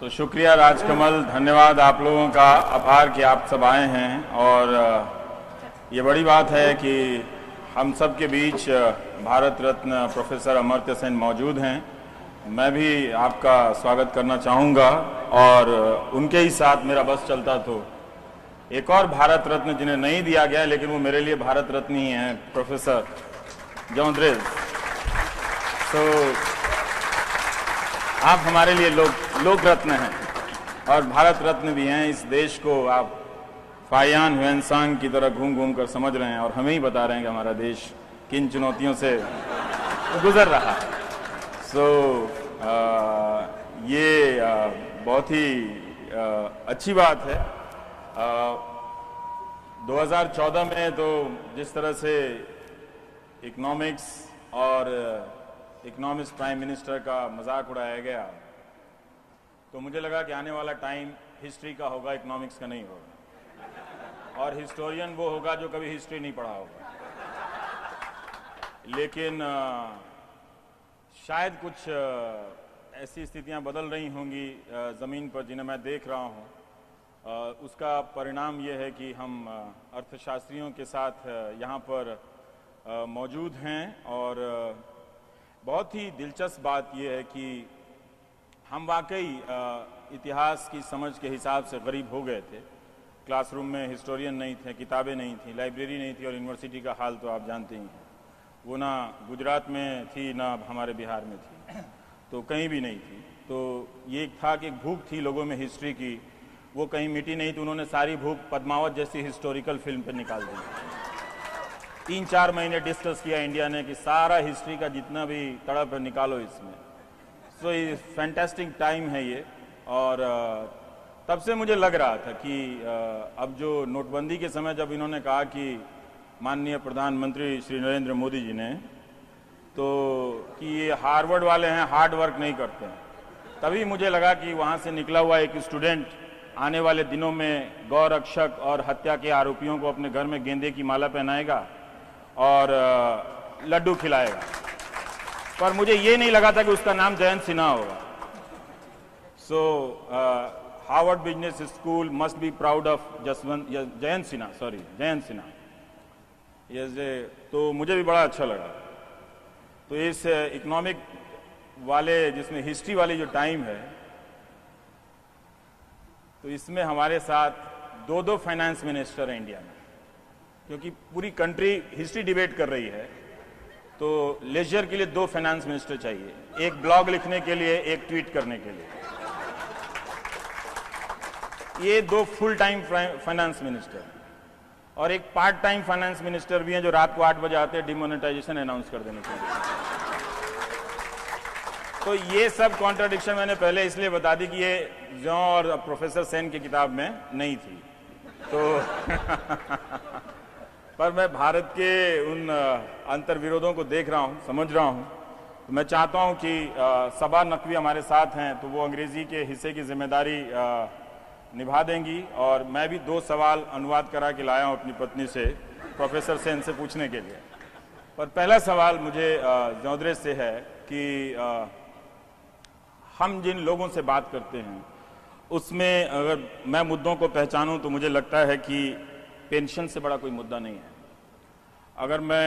तो शुक्रिया राजकमल, धन्यवाद आप लोगों का, आभार कि आप सब आए हैं। और ये बड़ी बात है कि हम सब के बीच भारत रत्न प्रोफेसर अमर्त्य सेन मौजूद हैं। मैं भी आपका स्वागत करना चाहूँगा और उनके ही साथ मेरा बस चलता तो एक और भारत रत्न जिन्हें नहीं दिया गया लेकिन वो मेरे लिए भारत रत्न ही हैं, प्रोफेसर जॉन। तो आप हमारे लिए लोक रत्न हैं और भारत रत्न भी हैं। इस देश को आप फायान ह्वेनसांग की तरह घूम घूम कर समझ रहे हैं और हमें ही बता रहे हैं कि हमारा देश किन चुनौतियों से गुजर रहा है। ये बहुत ही अच्छी बात है। 2014 में तो जिस तरह से इकोनॉमिक्स और इकोनॉमिक्स प्राइम मिनिस्टर का मजाक उड़ाया गया, तो मुझे लगा कि आने वाला टाइम हिस्ट्री का होगा, इकोनॉमिक्स का नहीं होगा। और हिस्टोरियन वो होगा जो कभी हिस्ट्री नहीं पढ़ा होगा। लेकिन शायद कुछ ऐसी स्थितियां बदल रही होंगी ज़मीन पर जिन्हें मैं देख रहा हूं। उसका परिणाम ये है कि हम अर्थशास्त्रियों के साथ यहाँ पर मौजूद हैं और बहुत ही दिलचस्प बात यह है कि हम वाकई इतिहास की समझ के हिसाब से गरीब हो गए थे। क्लासरूम में हिस्टोरियन नहीं थे, किताबें नहीं थी, लाइब्रेरी नहीं थी और यूनिवर्सिटी का हाल तो आप जानते ही हैं। वो ना गुजरात में थी ना हमारे बिहार में थी, तो कहीं भी नहीं थी। तो ये था कि भूख थी लोगों में हिस्ट्री की, वो कहीं मिटी नहीं, तो उन्होंने सारी भूख पद्मावत जैसी हिस्टोरिकल फिल्म पर निकाल दी। 3-4 महीने डिस्कस किया इंडिया ने कि सारा हिस्ट्री का जितना भी तड़प है निकालो इसमें। सो ये फैंटास्टिक टाइम है ये। और तब से मुझे लग रहा था कि अब जो नोटबंदी के समय जब इन्होंने कहा कि माननीय प्रधानमंत्री श्री नरेंद्र मोदी जी ने तो कि ये हार्वर्ड वाले हैं, हार्ड वर्क नहीं करते हैं, तभी मुझे लगा कि वहाँ से निकला हुआ एक स्टूडेंट आने वाले दिनों में गौ रक्षक और हत्या के आरोपियों को अपने घर में गेंदे की माला पहनाएगा और लड्डू खिलाएगा। पर मुझे ये नहीं लगा था कि उसका नाम जयंत सिन्हा होगा। सो Harvard business school must be proud of Jayant Sinha. तो मुझे भी बड़ा अच्छा लगा। तो इस इकोनॉमिक वाले जिसमें हिस्ट्री वाली जो टाइम है, तो इसमें हमारे साथ 2 फाइनेंस मिनिस्टर हैं इंडिया में, क्योंकि पूरी कंट्री हिस्ट्री डिबेट कर रही है। तो लेजर के लिए 2 फाइनेंस मिनिस्टर चाहिए, एक ब्लॉग लिखने के लिए, एक ट्वीट करने के लिए। ये 2 फुल टाइम फाइनेंस मिनिस्टर और एक पार्ट टाइम फाइनेंस मिनिस्टर भी हैं जो रात को 8 बजे आते हैं डिमोनेटाइजेशन अनाउंस कर देने के लिए। तो ये सब कॉन्ट्राडिक्शन मैंने पहले इसलिए बता दी कि ये जॉन और प्रोफेसर सेन की किताब में नहीं थी। तो पर मैं भारत के उन अंतर्विरोधों को देख रहा हूं, समझ रहा हूं। तो मैं चाहता हूं कि सबा नकवी हमारे साथ हैं, तो वो अंग्रेजी के हिस्से की जिम्मेदारी निभा देंगी। और मैं भी 2 सवाल अनुवाद करा के लाया हूं अपनी पत्नी से, प्रोफेसर सेन से पूछने के लिए। पर पहला सवाल मुझे जौद्रे से है कि हम जिन लोगों से बात करते हैं उसमें अगर मैं मुद्दों को पहचानूं तो मुझे लगता है कि पेंशन से बड़ा कोई मुद्दा नहीं है। अगर मैं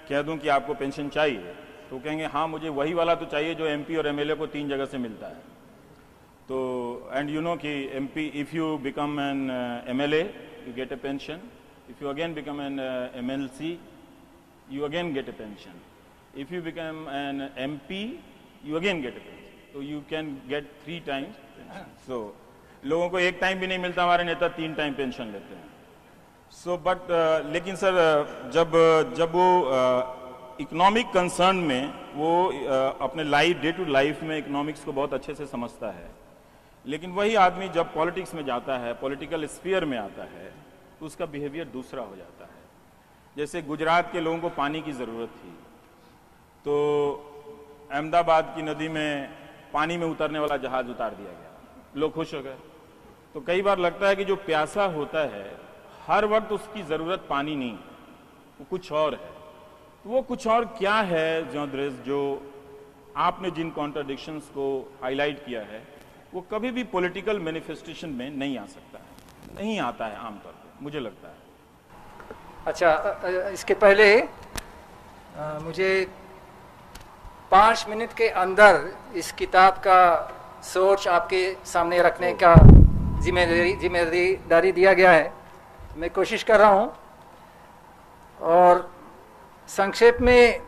कह दूं कि आपको पेंशन चाहिए तो कहेंगे हाँ मुझे वही वाला तो चाहिए जो एमपी और एमएलए को 3 जगह से मिलता है। तो एंड यू नो कि MP, if you become an MLA you get A pension, if you again become an MLC you again get A pension, if you become an MP you again get A pension. तो you can get 3 times. सो लोगों को 1 time भी नहीं मिलता, हमारे नेता 3 time pension लेते हैं। सो बट लेकिन सर जब वो इकोनॉमिक कंसर्न में वो अपने लाइफ, डे टू लाइफ में इकोनॉमिक्स को बहुत अच्छे से समझता है, लेकिन वही आदमी जब पॉलिटिक्स में जाता है, पॉलिटिकल स्फीयर में आता है, तो उसका बिहेवियर दूसरा हो जाता है। जैसे गुजरात के लोगों को पानी की ज़रूरत थी, तो अहमदाबाद की नदी में पानी में उतरने वाला जहाज उतार दिया गया, लोग खुश हो गए। तो कई बार लगता है कि जो प्यासा होता है हर वक्त उसकी ज़रूरत पानी नहीं, वो कुछ और है। तो वो कुछ और क्या है जो आपने जिन कॉन्ट्राडिक्शंस को हाईलाइट किया है वो कभी भी पॉलिटिकल मैनिफेस्टेशन में नहीं आ सकता है, नहीं आता है आमतौर पर, मुझे लगता है। अच्छा, इसके पहले मुझे 5 मिनट के अंदर इस किताब का सोच आपके सामने रखने का जिम्मेदारी दिया गया है। मैं कोशिश कर रहा हूँ, और संक्षेप में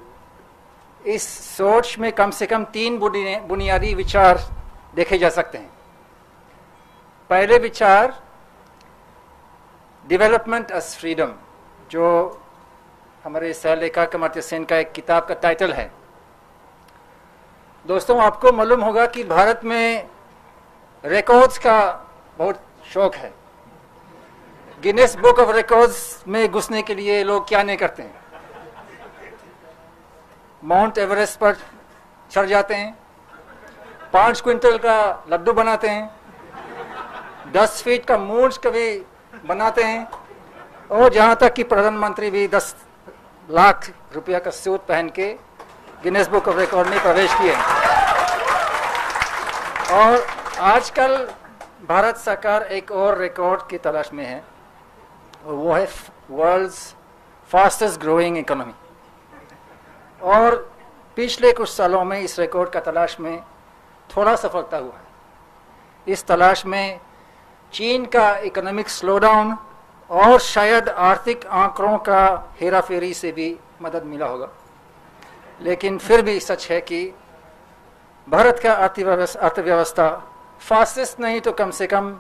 इस सोच में कम से कम 3 बुनियादी विचार देखे जा सकते हैं। पहले विचार, डेवलपमेंट एज फ्रीडम, जो हमारे सहलेखक अमर्त्य सेन का एक किताब का टाइटल है। दोस्तों, आपको मालूम होगा कि भारत में रिकॉर्ड्स का बहुत शौक है। गिनेस बुक ऑफ रिकॉर्ड्स में घुसने के लिए लोग क्या नहीं करते हैं, माउंट एवरेस्ट पर चढ़ जाते हैं, 5 क्विंटल का लड्डू बनाते हैं, 10 फीट का मूर्छ कभी बनाते हैं, और जहाँ तक कि प्रधानमंत्री भी 10 लाख रुपया का सूट पहन के गिनेस बुक ऑफ रिकॉर्ड में प्रवेश किए। और आजकल भारत सरकार एक और रिकॉर्ड की तलाश में है, और वो है वर्ल्ड्स फास्टेस्ट ग्रोइंग इकोनॉमी। और पिछले कुछ सालों में इस रिकॉर्ड का तलाश में थोड़ा सफलता हुआ है। इस तलाश में चीन का इकोनॉमिक स्लोडाउन और शायद आर्थिक आंकड़ों का हेराफेरी से भी मदद मिला होगा, लेकिन फिर भी सच है कि भारत का अर्थव्यवस्था फास्टेस्ट नहीं तो कम से कम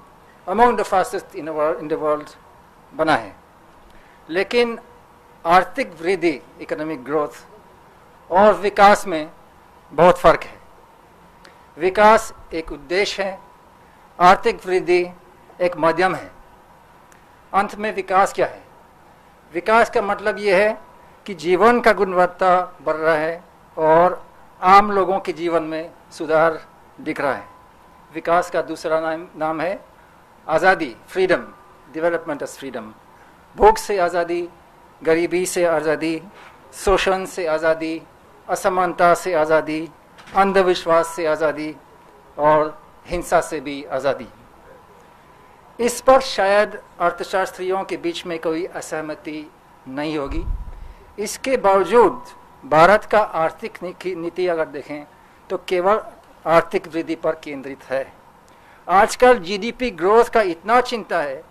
among the fastest in the world बना है। लेकिन आर्थिक वृद्धि, इकोनॉमिक ग्रोथ और विकास में बहुत फर्क है। विकास एक उद्देश्य है, आर्थिक वृद्धि एक माध्यम है। अंत में विकास क्या है? विकास का मतलब ये है कि जीवन का गुणवत्ता बढ़ रहा है और आम लोगों के जीवन में सुधार दिख रहा है। विकास का दूसरा नाम है आज़ादी, फ्रीडम, डेवलपमेंट एज फ्रीडम। भूख से आज़ादी, गरीबी से आज़ादी, शोषण से आज़ादी, असमानता से आज़ादी, अंधविश्वास से आज़ादी और हिंसा से भी आज़ादी। इस पर शायद अर्थशास्त्रियों के बीच में कोई असहमति नहीं होगी। इसके बावजूद भारत का आर्थिक नीति अगर देखें तो केवल आर्थिक वृद्धि पर केंद्रित है। आजकल जीडीपी ग्रोथ का इतना चिंता है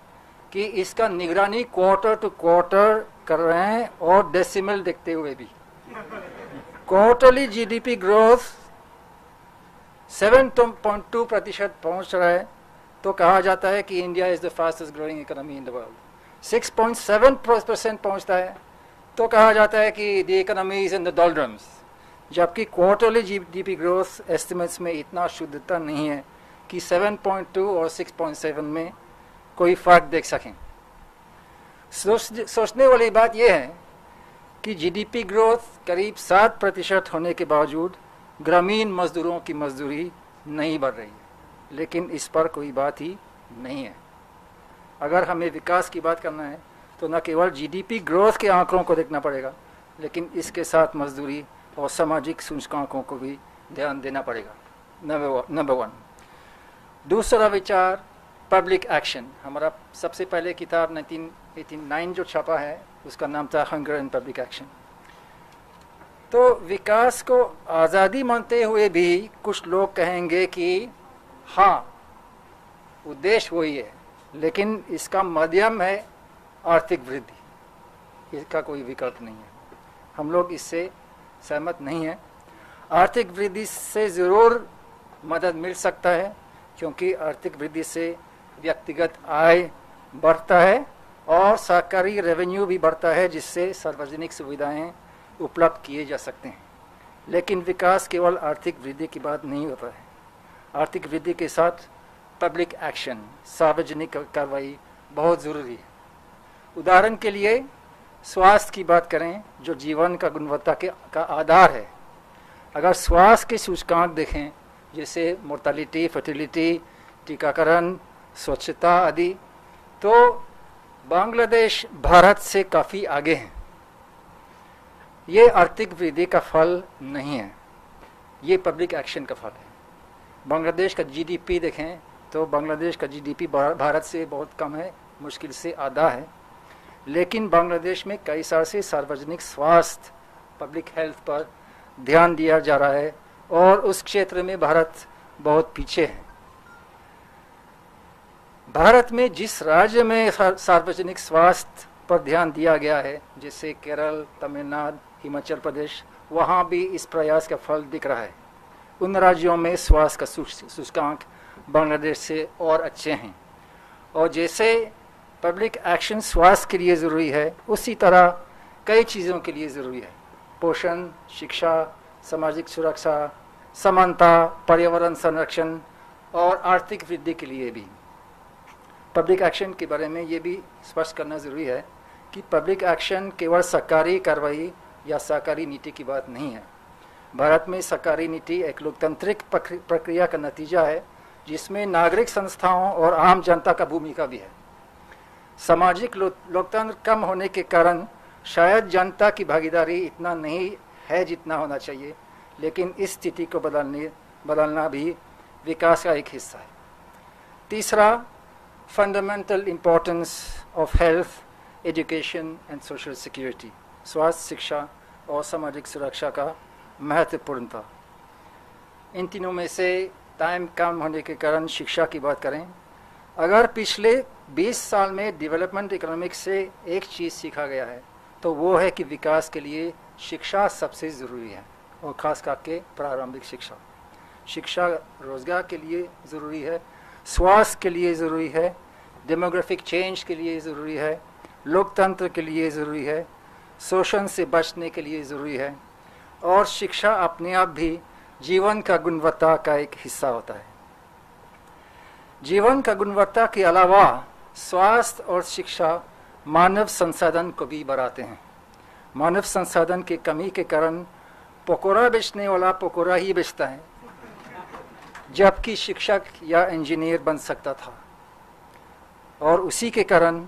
कि इसका निगरानी क्वार्टर टू क्वार्टर कर रहे हैं, और डेसिमल देखते हुए भी। क्वार्टरली जीडीपी ग्रोथ 7.2% पहुंच रहा है तो कहा जाता है कि India is the fastest growing economy in the world. 6.7% पहुंचता है तो कहा जाता है कि the economy is in the डॉल्ड्रम्स। जबकि क्वार्टरली जीडीपी ग्रोथ एस्टिमेट्स में इतना शुद्धता नहीं है कि 7.2 और 6.7 में कोई फर्क देख सकें। सोचने वाली बात यह है कि जीडीपी ग्रोथ करीब 7% होने के बावजूद ग्रामीण मजदूरों की मजदूरी नहीं बढ़ रही है, लेकिन इस पर कोई बात ही नहीं है। अगर हमें विकास की बात करना है तो न केवल जीडीपी ग्रोथ के आंकड़ों को देखना पड़ेगा, लेकिन इसके साथ मजदूरी और सामाजिक सूचकांकों को भी ध्यान देना पड़ेगा। नंबर 1। दूसरा विचार, पब्लिक एक्शन। हमारा सबसे पहले किताब 1989 जो छपा है उसका नाम था हंगर एंड पब्लिक एक्शन। तो विकास को आज़ादी मानते हुए भी कुछ लोग कहेंगे कि हाँ, उद्देश्य वही है, लेकिन इसका माध्यम है आर्थिक वृद्धि, इसका कोई विकल्प नहीं है। हम लोग इससे सहमत नहीं हैं। आर्थिक वृद्धि से ज़रूर मदद मिल सकता है, क्योंकि आर्थिक वृद्धि से व्यक्तिगत आय बढ़ता है और सरकारी रेवेन्यू भी बढ़ता है, जिससे सार्वजनिक सुविधाएं उपलब्ध किए जा सकते हैं। लेकिन विकास केवल आर्थिक वृद्धि की बात नहीं होता है। आर्थिक वृद्धि के साथ पब्लिक एक्शन, सार्वजनिक कार्रवाई बहुत ज़रूरी है। उदाहरण के लिए स्वास्थ्य की बात करें, जो जीवन का गुणवत्ता का आधार है। अगर स्वास्थ्य के सूचकांक देखें, जैसे मोर्टालिटी, फर्टिलिटी, टीकाकरण, स्वच्छता आदि, तो बांग्लादेश भारत से काफ़ी आगे हैं। ये आर्थिक वृद्धि का फल नहीं है, ये पब्लिक एक्शन का फल है। बांग्लादेश का जीडीपी देखें तो बांग्लादेश का जीडीपी भारत से बहुत कम है, मुश्किल से आधा है, लेकिन बांग्लादेश में कई साल से सार्वजनिक स्वास्थ्य, पब्लिक हेल्थ पर ध्यान दिया जा रहा है और उस क्षेत्र में भारत बहुत पीछे है। भारत में जिस राज्य में सार्वजनिक स्वास्थ्य पर ध्यान दिया गया है, जैसे केरल, तमिलनाडु, हिमाचल प्रदेश, वहाँ भी इस प्रयास का फल दिख रहा है। उन राज्यों में स्वास्थ्य का सूचकांक बांग्लादेश से और अच्छे हैं। और जैसे पब्लिक एक्शन स्वास्थ्य के लिए ज़रूरी है, उसी तरह कई चीज़ों के लिए ज़रूरी है। पोषण, शिक्षा, सामाजिक सुरक्षा, समानता, पर्यावरण संरक्षण और आर्थिक वृद्धि के लिए भी। पब्लिक एक्शन के बारे में ये भी स्पष्ट करना ज़रूरी है कि पब्लिक एक्शन केवल सरकारी कार्रवाई या सरकारी नीति की बात नहीं है। भारत में सरकारी नीति एक लोकतांत्रिक प्रक्रिया का नतीजा है, जिसमें नागरिक संस्थाओं और आम जनता का भूमिका भी है। सामाजिक लोकतंत्र कम होने के कारण शायद जनता की भागीदारी इतना नहीं है जितना होना चाहिए, लेकिन इस स्थिति को बदलना भी विकास का एक हिस्सा है। तीसरा, fundamental importance of health, education and social security, स्वास्थ्य, शिक्षा और सामाजिक सुरक्षा का महत्वपूर्णता। इन तीनों में से टाइम कम होने के कारण शिक्षा की बात करें। अगर पिछले 20 साल में डेवलपमेंट इकोनॉमिक्स से एक चीज़ सीखा गया है तो वो है कि विकास के लिए शिक्षा सबसे ज़रूरी है, और ख़ास करके प्रारंभिक शिक्षा। शिक्षा रोज़गार के लिए ज़रूरी है, स्वास्थ्य के लिए ज़रूरी है, डेमोग्राफिक चेंज के लिए ज़रूरी है, लोकतंत्र के लिए ज़रूरी है, शोषण से बचने के लिए ज़रूरी है, और शिक्षा अपने आप भी जीवन का गुणवत्ता का एक हिस्सा होता है। जीवन का गुणवत्ता के अलावा स्वास्थ्य और शिक्षा मानव संसाधन को भी बढ़ाते हैं। मानव संसाधन की कमी के कारण पकौड़ा बेचने वाला पकौड़ा ही बेचता है, जबकि शिक्षक या इंजीनियर बन सकता था। और उसी के कारण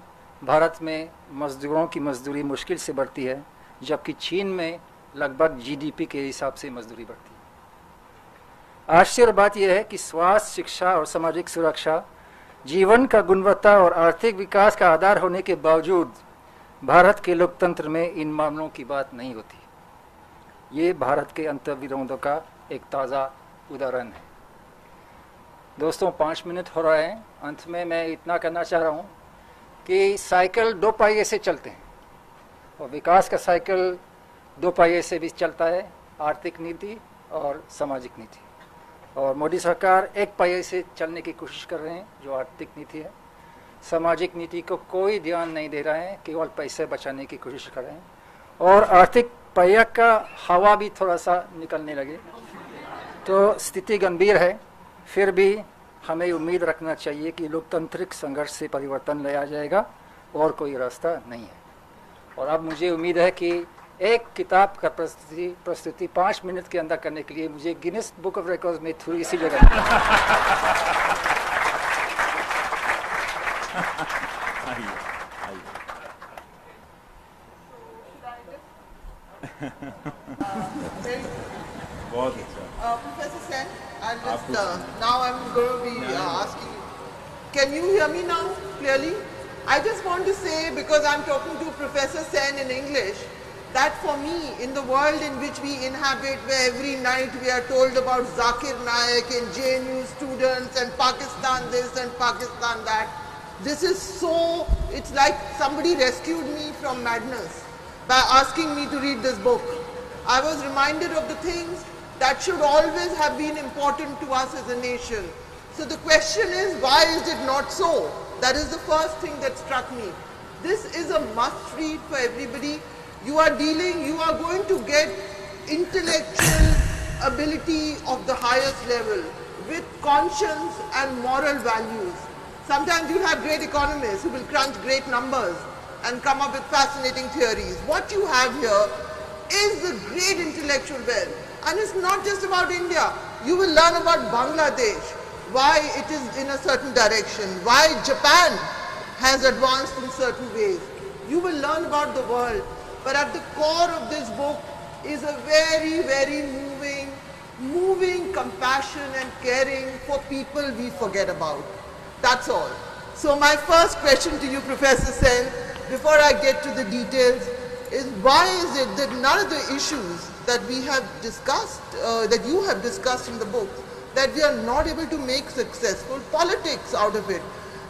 भारत में मजदूरों की मजदूरी मुश्किल से बढ़ती है, जबकि चीन में लगभग जीडीपी के हिसाब से मजदूरी बढ़ती है। आश्चर्य बात यह है कि स्वास्थ्य, शिक्षा और सामाजिक सुरक्षा जीवन का गुणवत्ता और आर्थिक विकास का आधार होने के बावजूद भारत के लोकतंत्र में इन मामलों की बात नहीं होती। ये भारत के अंतर्विरोधों का एक ताज़ा उदाहरण है। दोस्तों, 5 मिनट हो रहे हैं। अंत में मैं इतना कहना चाह रहा हूँ कि साइकिल 2 पहिए से चलते हैं, और विकास का साइकिल 2 पहिए से भी चलता है, आर्थिक नीति और सामाजिक नीति। और मोदी सरकार 1 पहिए से चलने की कोशिश कर रहे हैं, जो आर्थिक नीति है। सामाजिक नीति को कोई ध्यान नहीं दे रहे हैं, केवल पैसे बचाने की कोशिश कर रहे हैं। और आर्थिक पहिया का हवा भी थोड़ा सा निकलने लगे तो स्थिति गंभीर है। फिर भी हमें उम्मीद रखना चाहिए कि लोकतांत्रिक संघर्ष से परिवर्तन लाया जाएगा, और कोई रास्ता नहीं है। और अब मुझे उम्मीद है कि एक किताब का प्रस्तुति 5 मिनट के अंदर करने के लिए मुझे गिनीज बुक ऑफ रिकॉर्ड्स में थोड़ी सी जगह बहुत अच्छा। Professor Sen, I'll just, now I'm going to be asking you. Can you hear me now clearly? I just want to say, because I'm talking to Professor Sen in English, that for me, in the world in which we inhabit, where every night we are told about Zakir Naik and JNU students and Pakistan this and Pakistan that, this is so, it's like somebody rescued me from madness by asking me to read this book. I was reminded of the things that should always have been important to us as a nation. So the question is, why is it not so? That is the first thing that struck me. This is a must read for everybody. You are going to get intellectual ability of the highest level with conscience and moral values. Sometimes you have great economists who will crunch great numbers and come up with fascinating theories. What you have here is the great intellectual wealth. And it's not just about India. You will learn about Bangladesh, why it is in a certain direction, why Japan has advanced in certain ways. You will learn about the world. But at the core of this book is a very, very moving moving compassion and caring for people we forget about. That's all. So my first question to you, Professor Sen, before I get to the details, is why is it that none of the issues that we have discussed, that you have discussed in the book, that we are not able to make successful politics out of it?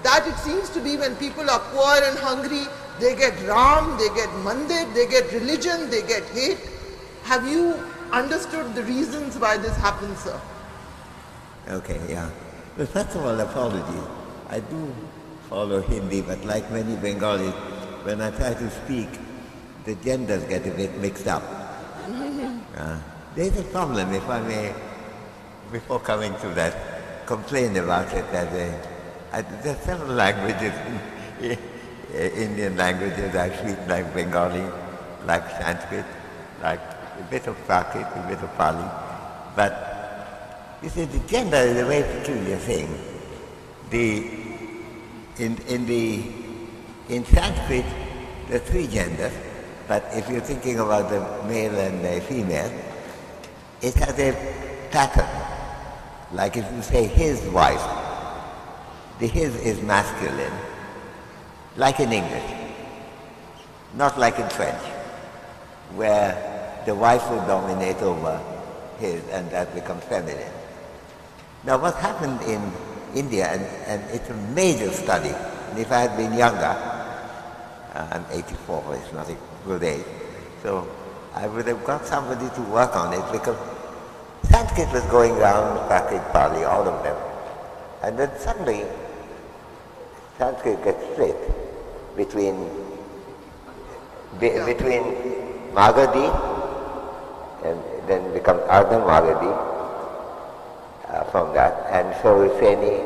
That it seems to be when people are poor and hungry, they get Ram, they get Mandir, they get religion, they get hate. Have you understood the reasons why this happens, sir? Okay, yeah. Well, first of all, apologies. I do follow Hindi, but like many Bengalis, when I try to speak, the genders get a bit mixed up. There's a problem, if I may, before coming to that, complain about it, that there are several languages, Indian languages I speak, like Bengali, like Sanskrit, like a bit of Prakrit, a bit of Pali. But you see, the gender is a very peculiar thing. In Sanskrit, there are three genders, but if you're thinking about the male and the female, it has a pattern. Like if you say his wife, the his is masculine, like in English, not like in French, where the wife will dominate over his and that becomes feminine. Now what happened in India, and it's a major study, and if I had been younger, I'm 84, it's not a good age, so I would have got somebody to work on it, because Sanskrit was going around, Prakrit, Pali, all of them, and then suddenly Sanskrit gets split between Magadhi, and then becomes Ardha Magadhi from that, and so is any.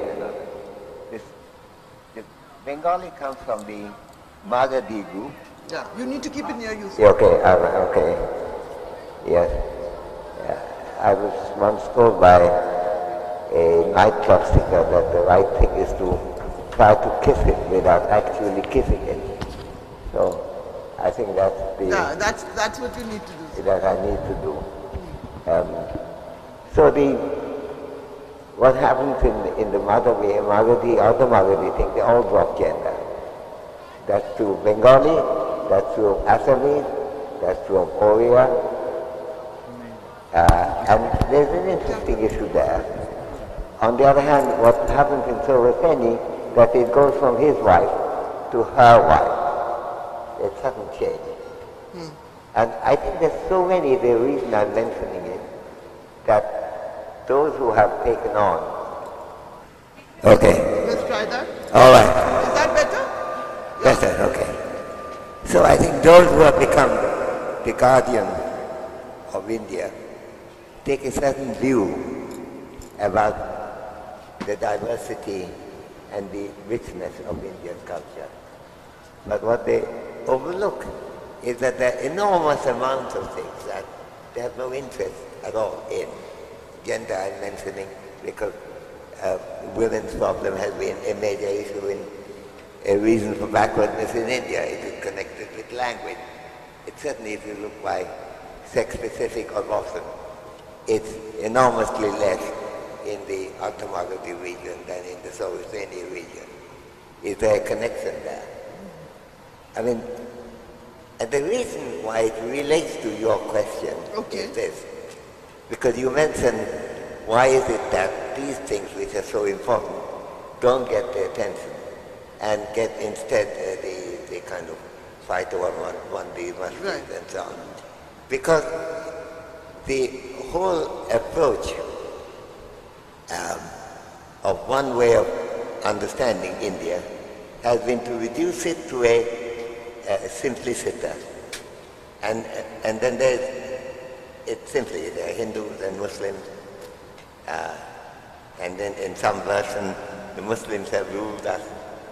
The Bengali comes from the Magadhi group. Yeah, you need to keep it near you, sir. Yeah, okay, yes. I was once told by a nightclub singer that the right thing is to try to kiss it without actually kissing it. So I think that's the... Yeah, that's what you need to do, sir. That I need to do. So what happens in the Magadhi or the Magadhi thing, they all drop gender. That's true of Bengali, that's true of Assamese, that's true of Oriya. And there's an interesting issue there. On the other hand, what happens in Soraseni, that it goes from his wife to her wife. It's sudden change. And I think there's so many, the reason I'm mentioning it, that those who have taken on. Okay. Let's try that. All right. Is that better? Better, okay. So I think those who have become the guardian of India take a certain view about the diversity and the richness of Indian culture. But what they overlook is that there are enormous amounts of things that they have no interest at all in. Gender I'm mentioning because women's problem has been a major issue in a reason for backwardness in India. It is connected with language. It certainly, if you look by sex-specific or Boston, it's enormously less in the Magadhi region than in the Soraseni region. Is there a connection there? I mean, and the reason why it relates to your question is this. Because you mentioned, why is it that these things which are so important don't get the attention and get instead the kind of fight over one day must and so on. Because the whole approach of one way of understanding India has been to reduce it to a simplicity. And then it's simply there are Hindus and Muslims, and then in some version the Muslims have ruled us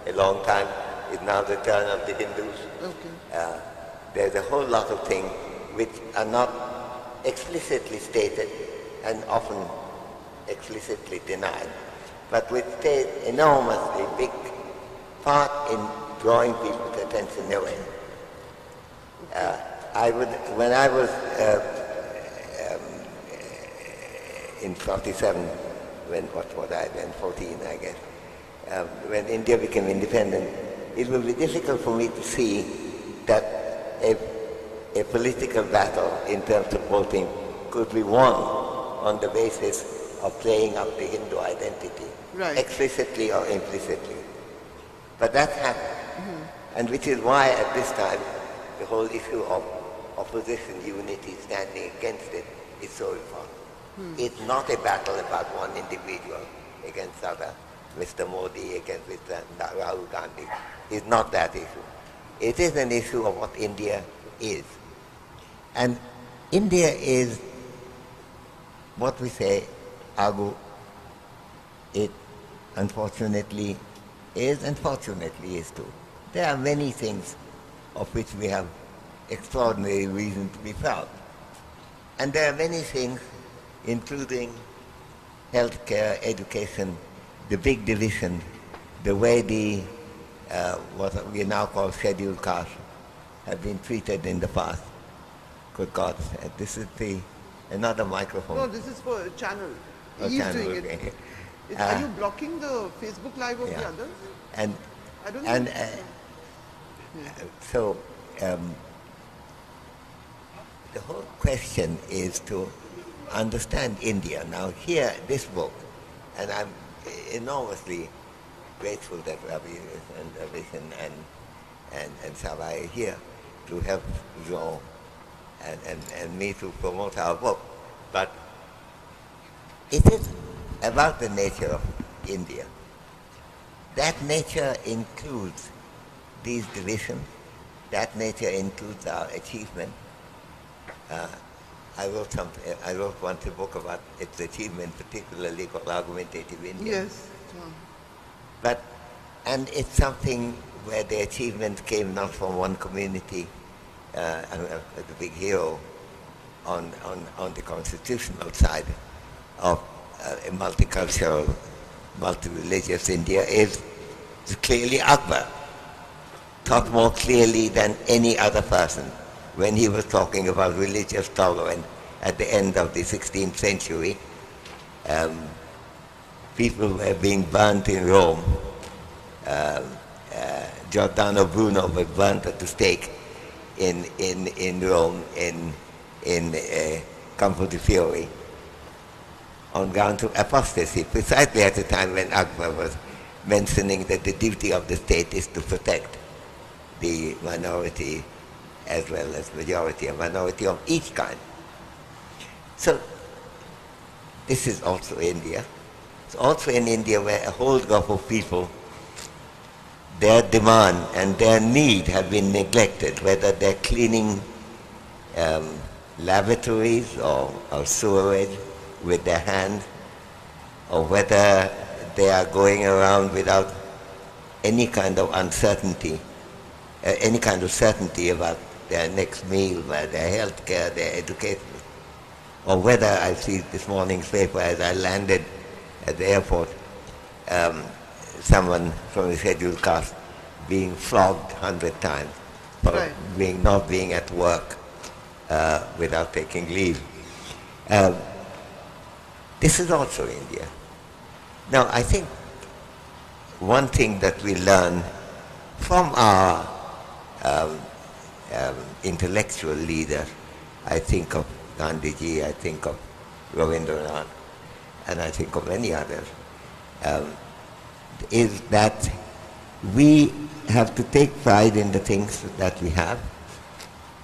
a long time. It's now the turn of the Hindus. There's a whole lot of things which are not explicitly stated and often explicitly denied, but which play an enormously big part in drawing people's attention away. When I was in 47, when, what was I then, 14 I guess, when India became independent, it will be difficult for me to see that a political battle in terms of voting could be won on the basis of playing up the Hindu identity, Right. explicitly or implicitly. But that happened, and which is why at this time the whole issue of opposition unity standing against it is so important. It's not a battle about one individual against other, Mr. Modi against Mr. Rahul Gandhi. It's not that issue. It is an issue of what India is. And India is what we say, Agu, it unfortunately is, and fortunately is too. There are many things of which we have extraordinary reason to be proud. And there are many things, including healthcare, education, the big division, the way the, what we now call scheduled castes have been treated in the past. Good God, this is another microphone. No, this is for a channel. Oh, He's channel, doing okay. it. Are you blocking the Facebook Live of the Yeah. others? And I don't and know. so the whole question is to understand India. Now here, this book, and I'm enormously grateful that Ravi and Ravish and Savai are here to help Jean and me to promote our book. But it is about the nature of India. That nature includes these divisions. That nature includes our achievement. I wrote once a book about its achievement, particularly called Argumentative India. Yes. And it's something where the achievement came not from one community, the big hero on the constitutional side of a multicultural, multi-religious India is clearly Akbar, thought more clearly than any other person when he was talking about religious tolerance at the end of the 16th century. People were being burnt in Rome. Giordano Bruno was burnt at the stake in Rome in Campo di Fiori on grounds of apostasy, precisely at the time when Akbar was mentioning that the duty of the state is to protect the minority as well as majority, a minority of each kind. So this is also India. It's also in India where a whole group of people, their demand and their need have been neglected, whether they're cleaning lavatories or sewerage with their hands, or whether they are going around without any kind of uncertainty, any kind of certainty about their next meal, about their health care, their education, or whether I see this morning's paper as I landed at the airport, someone from the scheduled caste being flogged 100 times for Right. not being at work without taking leave. This is also India. Now, I think one thing that we learn from our intellectual leaders, I think of Gandhiji, I think of Ravindranath, and I think of many others, is that we have to take pride in the things that we have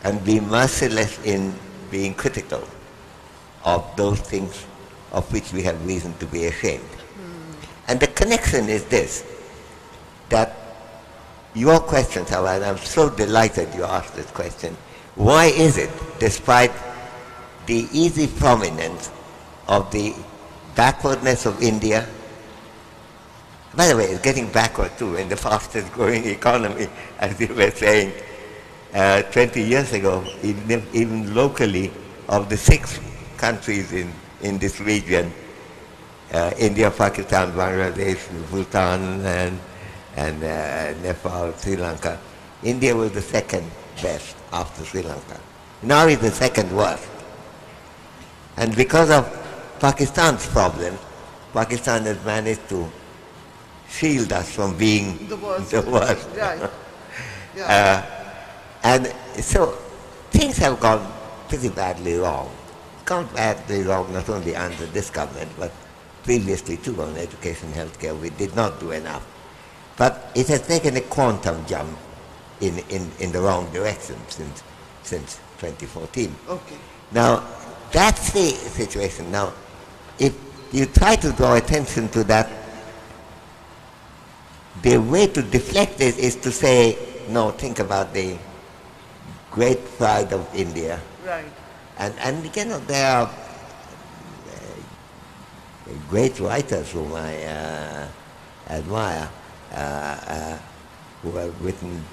and be merciless in being critical of those things of which we have reason to be ashamed. And the connection is this, that your question, Sawa, and I'm so delighted you asked this question, why is it, despite the easy prominence of the backwardness of India, by the way, it's getting backward too, in the fastest growing economy, as you were saying, 20 years ago, even locally, of the 6 countries in this region, India, Pakistan, Bangladesh, Bhutan, and Nepal, Sri Lanka, India was the second best after Sri Lanka. Now it's the second worst. And because of Pakistan's problem. Pakistan has managed to shield us from being The worst. the worst. Right. Yeah. And so things have gone pretty badly wrong. Gone badly wrong not only under this government, but previously too on education, healthcare. We did not do enough. But it has taken a quantum jump in the wrong direction since 2014. Okay. Now, that's the situation. Now, if you try to draw attention to that, the way to deflect it is to say, no, think about the great pride of India. Right. And you know, there are great writers whom I admire, who have written,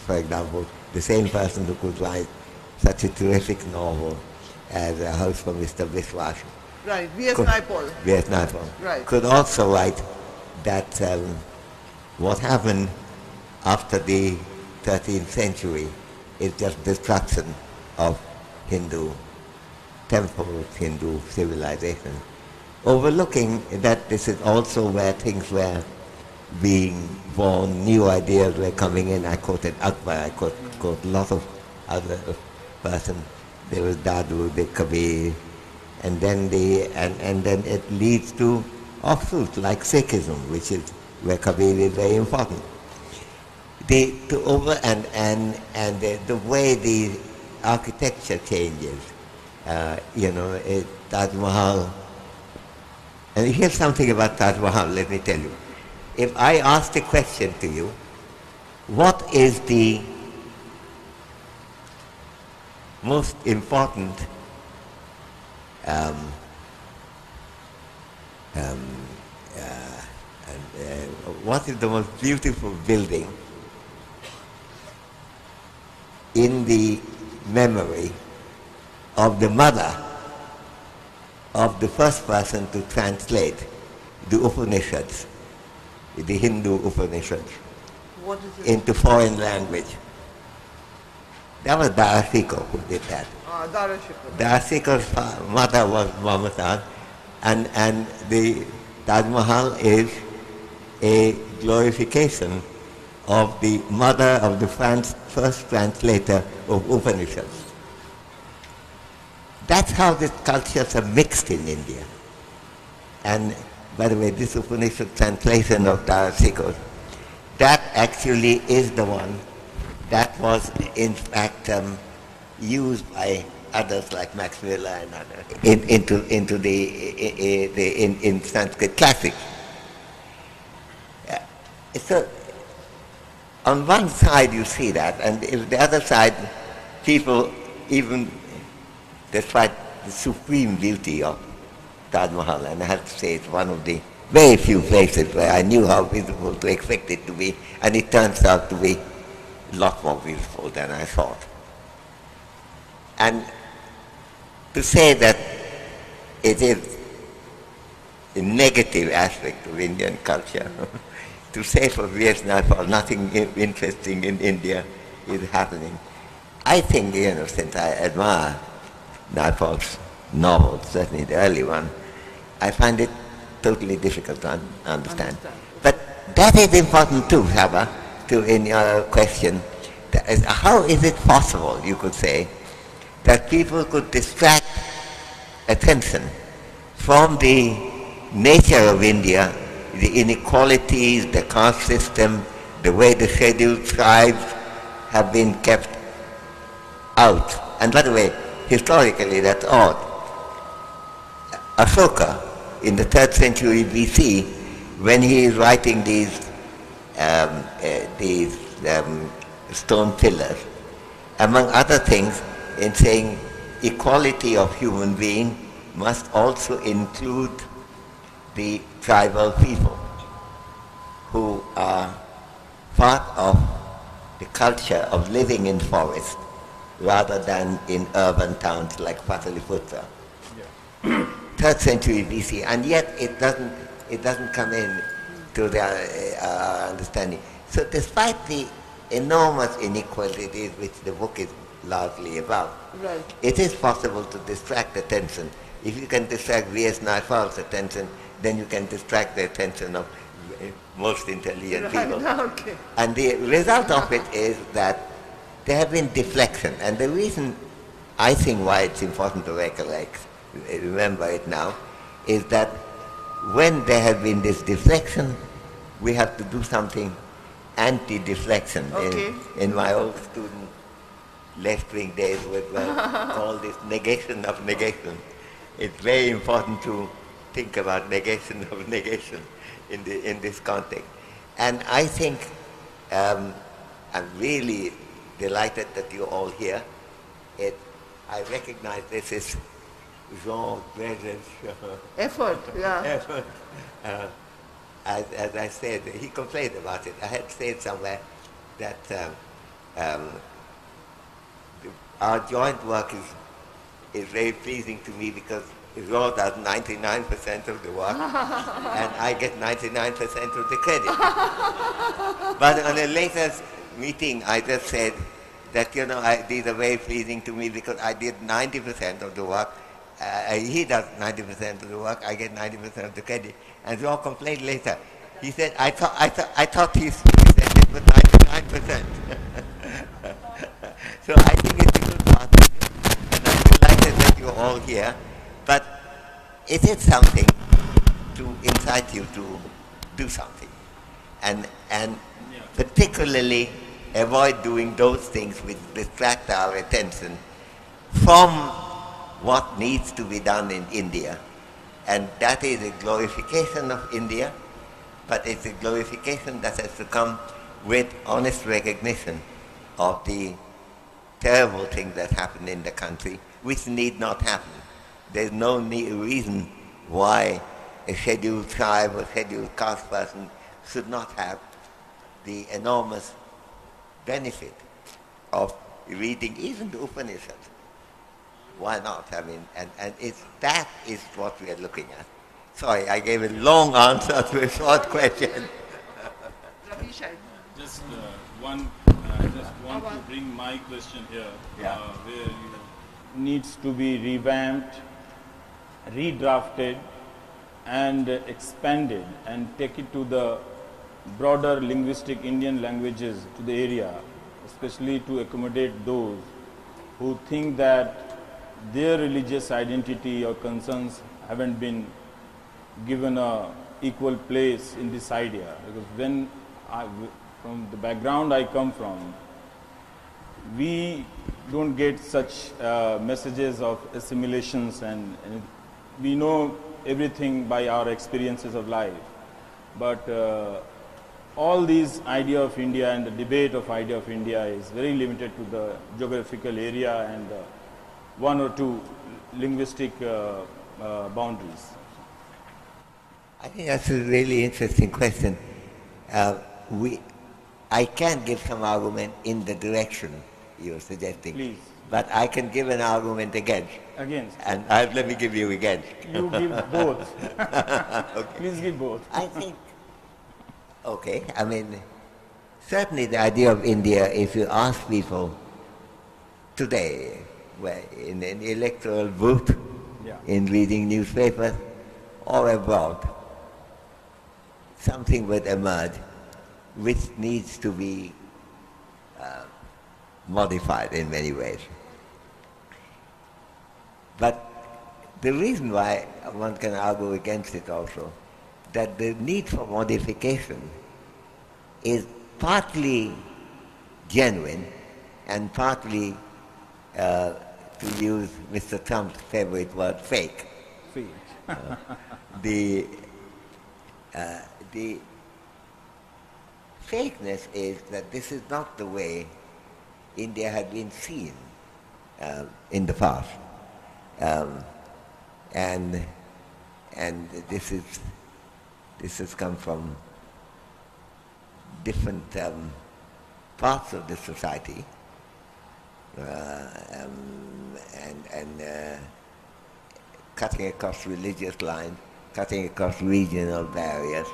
for example, the same person who could write such a terrific novel as A House for Mr. Biswas. Right. V.S. Naipaul. V.S. Naipaul. Right. Could also write that what happened after the 13th century is just destruction of Hindu temples, Hindu civilization, overlooking that this is also where things were being born, new ideas were coming in. I quoted Akbar, I quote a lot of other persons. There was Dadu, the Kabir, and then then it leads to offshoots like Sikhism, which is where Kabir is very important. The way the architecture changes, Taj Mahal. And here's something about Taj Mahal, let me tell you. If I asked a question to you, what is the most important what is the most beautiful building in the memory of the mother of the first person to translate the Upanishads, the Hindu Upanishads, What is it? into foreign language? That was Darasiko who did that. Darashikar. Darasiko's mother was Mamata, and the Taj Mahal is a glorification of the mother of the first translator of Upanishads. That's how the cultures are mixed in India. And by the way, this Upanishad translation of Darasiko's, that actually is the one that was in fact used by others like Max Muller and others into the Sanskrit classics. So on one side you see that, and if the other side, people, even despite the supreme beauty of Taj Mahal, and I have to say it's one of the very few places where I knew how beautiful to expect it to be, and it turns out to be a lot more beautiful than I thought. And to say that it is a negative aspect of Indian culture, to say for V.S. Naipaul nothing interesting in India is happening. I think, since I admire Naipaul's novels, certainly the early one, I find it totally difficult to understand. But that is important too, Saba, in your question. How is it possible, you could say, that people could distract attention from the nature of India, the inequalities, the caste system, the way the scheduled tribes have been kept out. And by the way, historically that's odd. Ashoka, in the 3rd century BC, when he is writing these stone pillars, among other things, in saying equality of human being must also include the tribal people who are part of the culture of living in forest rather than in urban towns like Pataliputra. Yeah. 3rd century BC, and yet it doesn't come in to their understanding. So despite the enormous inequalities which the book is largely about. Right. It is possible to distract attention. If you can distract V.S. Naipaul's attention, then you can distract the attention of most intelligent people. Okay. And the result of it is that there have been deflection. And the reason I think why it's important to remember it now, is that when there has been this deflection, we have to do something anti-deflection. Okay. In my old student left-wing days, we call this negation of negation. It's very important to think about negation of negation in this context. And I think I'm really delighted that you're all here. I recognize this is Jean Gréger's Effort, yeah. effort. As I said, he complained about it. I had said somewhere that our joint work is very pleasing to me because Jean does 99% of the work and I get 99% of the credit. But on a later meeting, I just said that, these are very pleasing to me because I did 90% of the work. He does 90% of the work, I get 90% of the credit. And Jean complained later. He said, I thought he said it was 99%. So I think it's a good partnership, and I'm delighted that you're all here. But it is something to incite you to do something, and particularly avoid doing those things which distract our attention from what needs to be done in India. And that is a glorification of India, but it's a glorification that has to come with honest recognition of the terrible things that happen in the country, which need not happen. There's no reason why a scheduled tribe or scheduled caste person should not have the enormous benefit of reading even the Upanishads. Why not? I mean, and that is what we are looking at. Sorry, I gave a long answer to a short question. Ravish, Just I just want to bring my question here, where needs to be revamped, redrafted, and expanded, and take it to the broader linguistic Indian languages to the area, especially to accommodate those who think that their religious identity or concerns haven't been given a equal place in this idea. Because from the background I come from, we don't get such messages of assimilations, and we know everything by our experiences of life. But all these idea of India and the debate of idea of India is very limited to the geographical area and one or two linguistic boundaries. I think that's a really interesting question. I can give some argument in the direction you're suggesting. Please. But I can give an argument against. Against. And let me give you against. You give both. Okay. Please give both. I think, okay, I mean, certainly the idea of India, if you ask people today, in an electoral booth, in reading newspapers, or abroad, something would emerge which needs to be modified in many ways. But the reason why one can argue against it also, that the need for modification is partly genuine and partly, to use Mr. Trump's favorite word, fake. Fake. The fakeness is that this is not the way India had been seen in the past. And this has come from different parts of the society, and cutting across religious lines, cutting across regional barriers,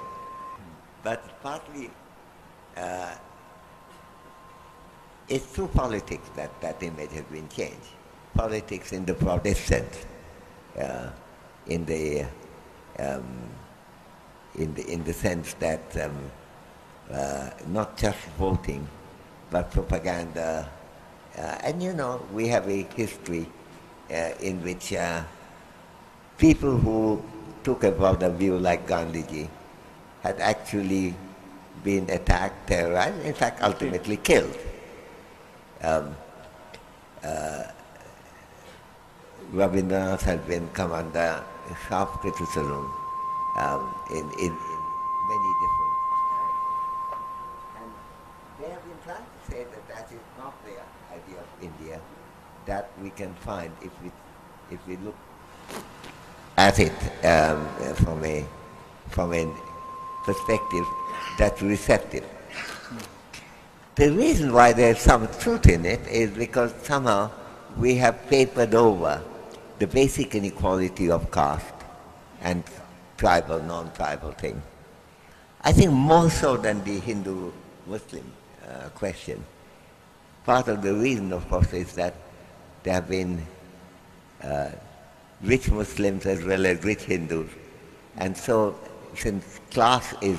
but partly it's through politics that that image has been changed. Politics in the broadest sense, in the sense that not just voting, but propaganda. And you know, we have a history in which people who took a broader view like Gandhiji had actually been attacked, terrorized, in fact ultimately killed. Rabindranath has been come under sharp criticism in many different and they have been trying to say that that is not the idea of India that we can find if we look at it from a perspective that's receptive. The reason why there's some truth in it is because somehow we have papered over the basic inequality of caste and tribal, non-tribal thing. I think more so than the Hindu-Muslim question. Part of the reason, of course, is that there have been rich Muslims as well as rich Hindus. And so, since class is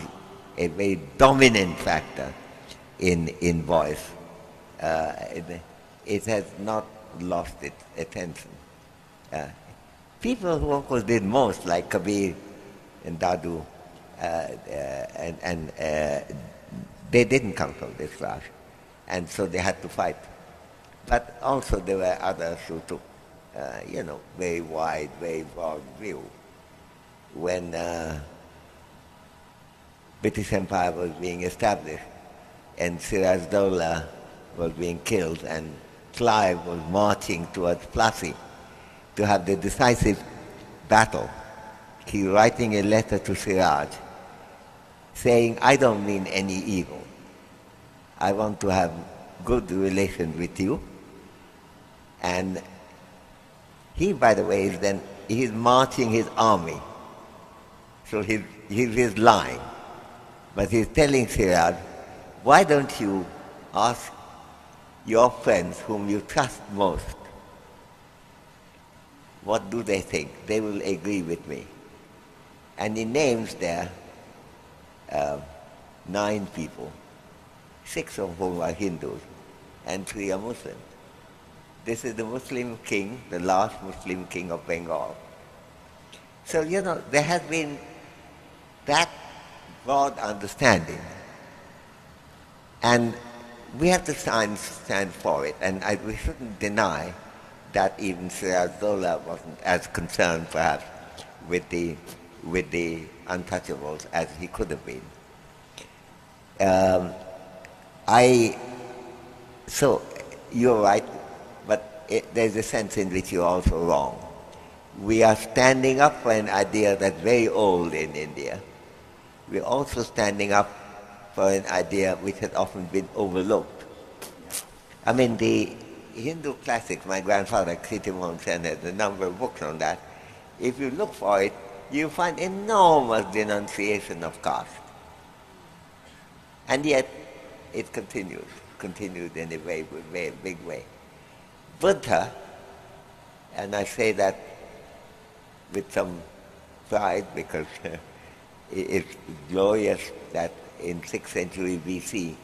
a very dominant factor in voice, it has not lost its attention. People who, of course, did most, like Kabir and Dadu, they didn't come from this class, and so they had to fight. But also there were others who took, very wide, very broad view. When British Empire was being established, and Siraj-Dowlah was being killed, and Clive was marching towards Plassey to have the decisive battle. He writing a letter to Siraj saying, I don't mean any evil. I want to have good relations with you. And he, by the way, he's marching his army. So he's lying. But he's telling Siraj, why don't you ask your friends whom you trust most, what do they think? They will agree with me. And he names there 9 people, 6 of whom are Hindus and 3 are Muslims. This is the Muslim king, the last Muslim king of Bengal. So, there has been that broad understanding. And we have to stand for it. And we shouldn't deny that even Siraj-Dowlah wasn't as concerned, perhaps, with the untouchables as he could have been. So you're right, but there's a sense in which you're also wrong. We are standing up for an idea that's very old in India. We're also standing up for an idea which has often been overlooked. I mean, the Hindu classics, my grandfather, Kriti Sen, has a number of books on that. If you look for it, you find enormous denunciation of caste. And yet, it continued in a very, very big way. Buddha, and I say that with some pride because it's glorious that in 6th century BC,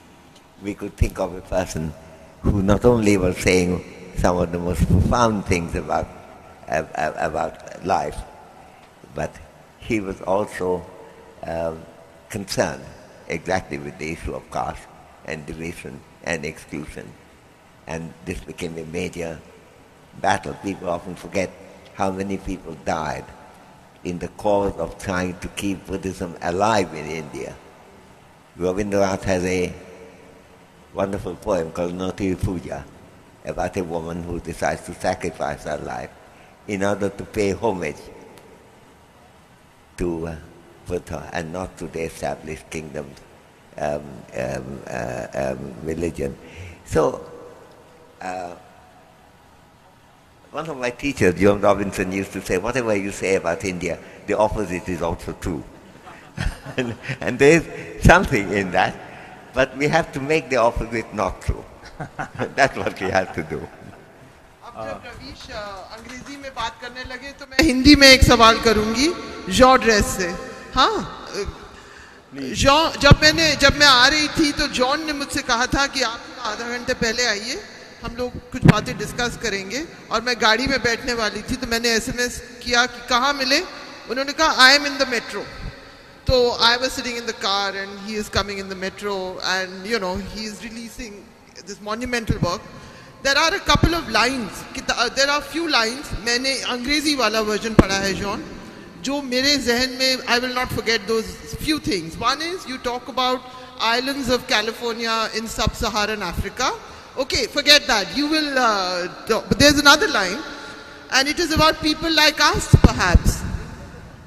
we could think of a person who not only was saying some of the most profound things about life, but he was also concerned exactly with the issue of caste and division and exclusion. And this became a major battle. People often forget how many people died in the cause of trying to keep Buddhism alive in India. Rabindranath has a wonderful poem called Noti Puja about a woman who decides to sacrifice her life in order to pay homage to Buddha and not to the established kingdom's religion. So, one of my teachers, John Robinson, used to say, whatever you say about India, the opposite is also true. and there is something in that, but we have to make the opposite not true. That's what we have to do. अब जब रवीश अंग्रेजी में बात करने लगे तो मैं हिंदी में एक सवाल करूंगी जॉ ड्रेस से। हाँ, जब मैं आ रही थी तो जॉन ने मुझसे कहा था कि आप आधा घंटे पहले आइए, हम लोग कुछ बातें डिस्कस करेंगे, और मैं गाड़ी में बैठने वाली थी तो मैंने एसएमएस किया कि कहाँ मिले। उन्होंने कहा I am in the metro. तो I was sitting in the car and he is coming in the metro and you know he is releasing this monumental work. There are a couple of lines, there are few lines, मैंने अंग्रेजी वाला version पढ़ा है John, जो मेरे जहन में I will not forget those few things. One is you talk about islands of California in sub-Saharan Africa. Okay, forget that. You will, but there's another line, and it is about people like us, perhaps.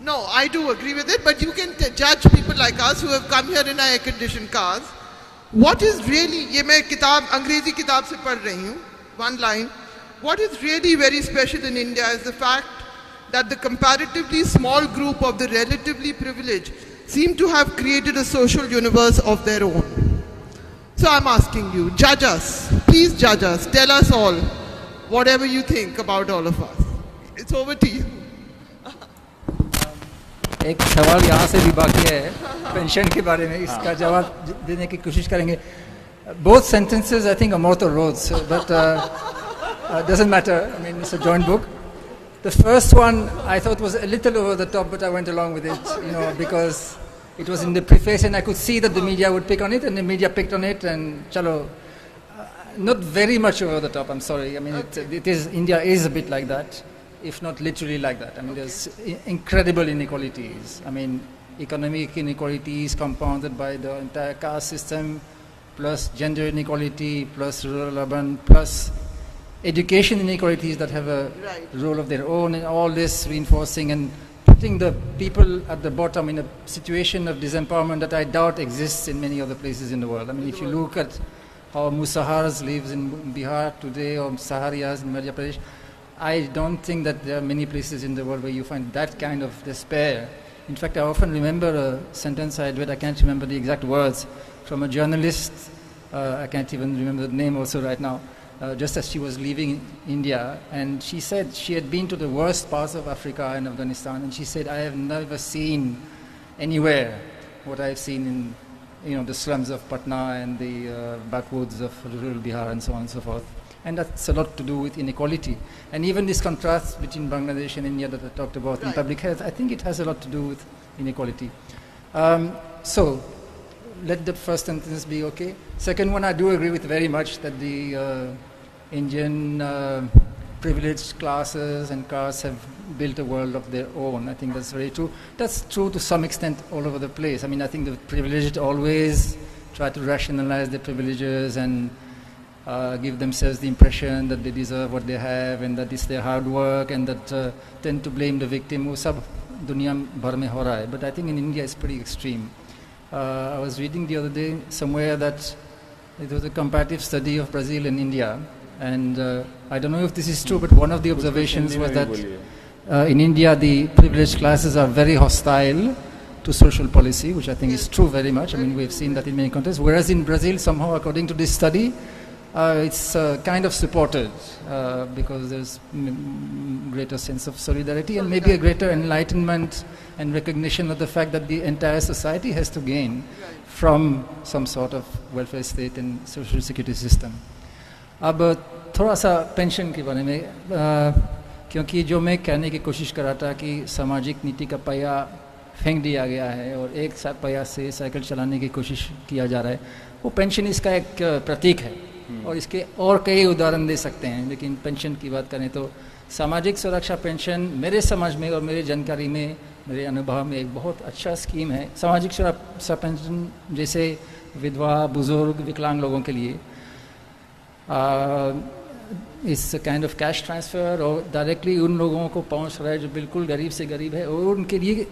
No, I do agree with it, but you can judge people like us who have come here in our air-conditioned cars. What is really, ये मैं किताब अंग्रेजी किताब से पढ़ रही हूँ, one line. What is really very special in India is the fact that the comparatively small group of the relatively privileged seem to have created a social universe of their own. So I'm asking you, judge us, please judge us, tell us all whatever you think about all of us. It's over to you. एक सवाल यहाँ से भी बाकी है pension के बारे में, इसका जवाब देने की कोशिश करेंगे। Both sentences I think Amartya wrote, but doesn't matter. I mean, it's a joint book. The first one I thought was a little over the top, but I went along with it, you know, because it was in the preface and I could see that the media would pick on it, and the media picked on it, and chalo, not very much over the top, I'm sorry. I mean, it is, India is a bit like that, if not literally like that. I mean, there's incredible inequalities. I mean, economic inequalities compounded by the entire caste system, plus gender inequality, plus rural-urban, plus education inequalities that have a role of their own, and all this reinforcing and putting the people at the bottom in a situation of disempowerment that I doubt exists in many other places in the world. I mean, if you look at how Musahars lives in Bihar today, or Saharias in Madhya Pradesh, I don't think that there are many places in the world where you find that kind of despair. In fact, I often remember a sentence I had read, I can't remember the exact words, from a journalist, I can't even remember the name also right now, just as she was leaving India, and she said she had been to the worst parts of Africa and Afghanistan, and she said, I have never seen anywhere what I've seen in, you know, the slums of Patna and the backwoods of rural Bihar and so on and so forth. And that's a lot to do with inequality. And even this contrast between Bangladesh and India that I talked about in public health, I think it has a lot to do with inequality. So, let the first sentence be okay. Second one, I do agree with very much that the Indian privileged classes and castes have built a world of their own. I think that's very true. That's true to some extent all over the place. I mean, I think the privileged always try to rationalize their privileges and give themselves the impression that they deserve what they have and that it's their hard work, and that tend to blame the victim. वो सब दुनिया भर में हो रहा है. But I think in India it's pretty extreme. I was reading the other day somewhere that it was a comparative study of Brazil and India, and I don't know if this is true, but one of the observations was that in India the privileged classes are very hostile to social policy, which I think is true very much. I mean, we've seen that in many contexts, whereas in Brazil somehow, according to this study, it's kind of supported because there's greater sense of solidarity and maybe a greater enlightenment and recognition of the fact that the entire society has to gain from some sort of welfare state and social security system. अब थोड़ा सा pension के बारे में, क्योंकि जो मैं कहने की कोशिश कर रहा था कि सामाजिक नीति का पहिया फेंक दिया गया है और एक पहिया से साइकिल चलाने की कोशिश किया जा रहा है, वो पेंशन इसका एक प्रतीक है और इसके और कई उदाहरण दे सकते हैं. लेकिन पेंशन की बात करें तो सामाजिक सुरक्षा पेंशन मेरे समझ में और मेरे जानकारी में, मेरे अनुभव में एक बहुत अच्छा स्कीम है. सामाजिक सुरक्षा पेंशन जैसे विधवा, बुजुर्ग, विकलांग लोगों के लिए इस काइंड ऑफ कैश ट्रांसफ़र और डायरेक्टली उन लोगों को पहुंच रहा है जो बिल्कुल गरीब से गरीब है, और उनके लिए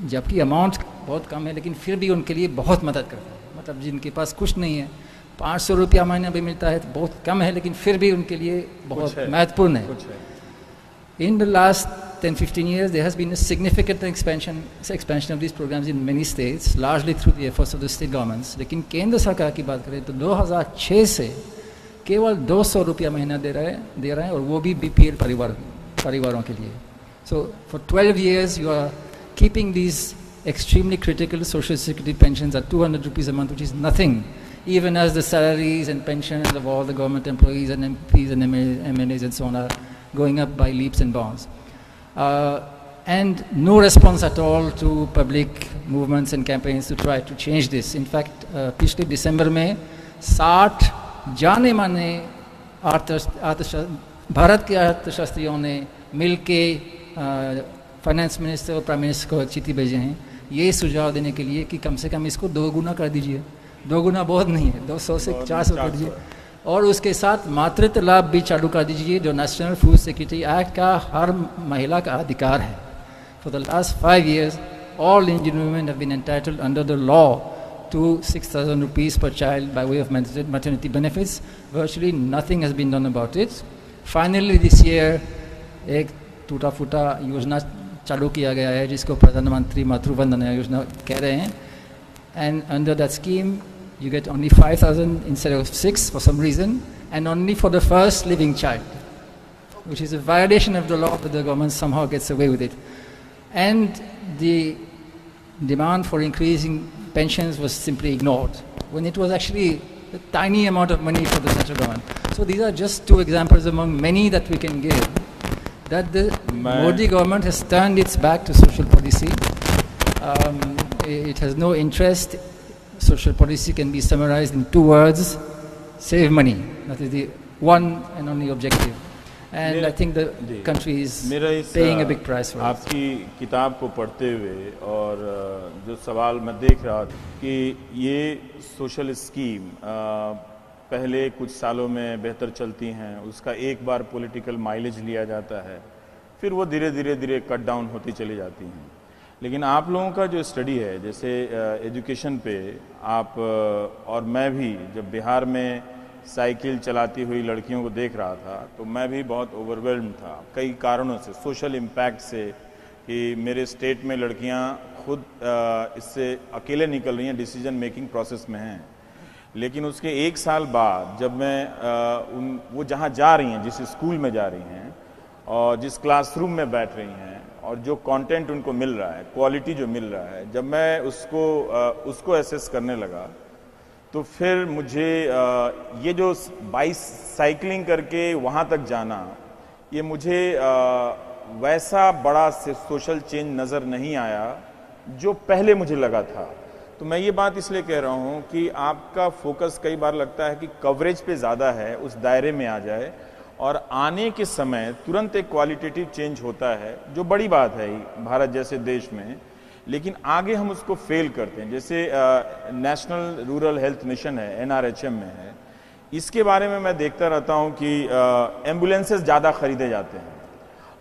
जबकि अमाउंट बहुत कम है लेकिन फिर भी उनके लिए बहुत मदद करता है. मतलब जिनके पास कुछ नहीं है, 500 रुपया महीना भी मिलता है तो बहुत कम है, लेकिन फिर भी उनके लिए बहुत महत्वपूर्ण है. In the last 10-15 years, there has been a significant expansion of these programs in many states, largely through the efforts of the state governments. लेकिन केंद्र सरकार की बात करें तो 2006 से केवल 200 रुपया महीना दे रहे हैं, और वो भी BPL परिवारों के लिए. So for 12 years you are keeping these extremely critical social security pensions at 200 rupees a month, which is nothing, even as the salaries and pensions of all the government employees and MPs and MLAs and so on are going up by leaps and bounds. And no response at all to public movements and campaigns to try to change this. In fact, पिछले दिसंबर में 60 जाने माने भारत के अर्थशास्त्रियों ने मिलके finance minister और prime minister को चिट्ठी भेजे हैं ये सुझाव देने के लिए कि कम से कम इसको 2 गुना कर दीजिए. 2 गुना बहुत नहीं है, 200 से 400 कर दीजिए, और उसके साथ मातृत्व लाभ भी चालू कर दीजिए, जो नेशनल फूड सिक्योरिटी एक्ट का हर महिला का अधिकार है. For the last 5 years, all Indian women have been entitled under the law to 6,000 rupees per child by way of maternity benefits. Virtually nothing has been done about it. Finally, this year, एक टूटा फूटा योजना चालू किया गया है जिसको प्रधानमंत्री मातृवंदना योजना कह रहे हैं. And under that scheme, you get only 5,000 instead of 6 for some reason, and only for the first living child, which is a violation of the law, but the government somehow gets away with it. And the demand for increasing pensions was simply ignored, when it was actually a tiny amount of money for the central government. So these are just 2 examples among many that we can give, that the Modi government has turned its back to social policy. It has no interest. Social policy can be summarized in 2 words: save money. That is the one and only objective. And I think the country is paying a big price for it. आपकी किताब को पढ़ते हुए और जो सवाल मैं देख रहा था कि ये सोशल स्कीम पहले कुछ सालों में बेहतर चलती हैं, उसका एक बार पॉलिटिकल माइलेज लिया जाता है, फिर वो धीरे धीरे कट डाउन होती चली जाती हैं. लेकिन आप लोगों का जो स्टडी है, जैसे एजुकेशन पे आप और मैं भी जब बिहार में साइकिल चलाती हुई लड़कियों को देख रहा था तो मैं भी बहुत ओवरवेल्म था कई कारणों से, सोशल इम्पैक्ट से, कि मेरे स्टेट में लड़कियां खुद इससे अकेले निकल रही हैं, डिसीजन मेकिंग प्रोसेस में हैं. लेकिन उसके 1 साल बाद जब मैं वो जहाँ जा रही हैं, जिस स्कूल में जा रही हैं और जिस क्लासरूम में बैठ रही हैं और जो कंटेंट उनको मिल रहा है, क्वालिटी जो मिल रहा है, जब मैं उसको एसेस करने लगा तो फिर मुझे ये जो साइकिलिंग करके वहाँ तक जाना, ये मुझे वैसा बड़ा सोशल चेंज नज़र नहीं आया जो पहले मुझे लगा था. तो मैं ये बात इसलिए कह रहा हूँ कि आपका फोकस कई बार लगता है कि कवरेज पे ज़्यादा है, उस दायरे में आ जाए, और आने के समय तुरंत एक क्वालिटेटिव चेंज होता है, जो बड़ी बात है भारत जैसे देश में. लेकिन आगे हम उसको फेल करते हैं. जैसे नेशनल रूरल हेल्थ मिशन है, NRHM में है, इसके बारे में मैं देखता रहता हूं कि एम्बुलेंसेस ज़्यादा खरीदे जाते हैं.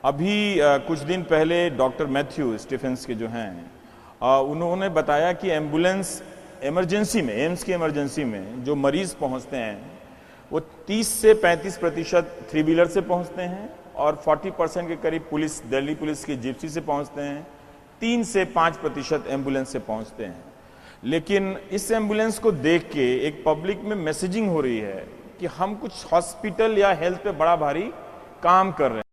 अभी कुछ दिन पहले डॉक्टर मैथ्यू स्टीफेंस के जो हैं उन्होंने बताया कि एम्बुलेंस इमरजेंसी में, एम्स की इमरजेंसी में जो मरीज पहुंचते हैं वो 30 से 35% 3 व्हीलर से पहुंचते हैं और 40% के करीब दिल्ली पुलिस की जिप्सी से पहुंचते हैं, 3 से 5% एम्बुलेंस से पहुंचते हैं. लेकिन इस एम्बुलेंस को देख के एक पब्लिक में मैसेजिंग हो रही है कि हम कुछ हॉस्पिटल या हेल्थ पे बड़ा भारी काम कर रहे हैं.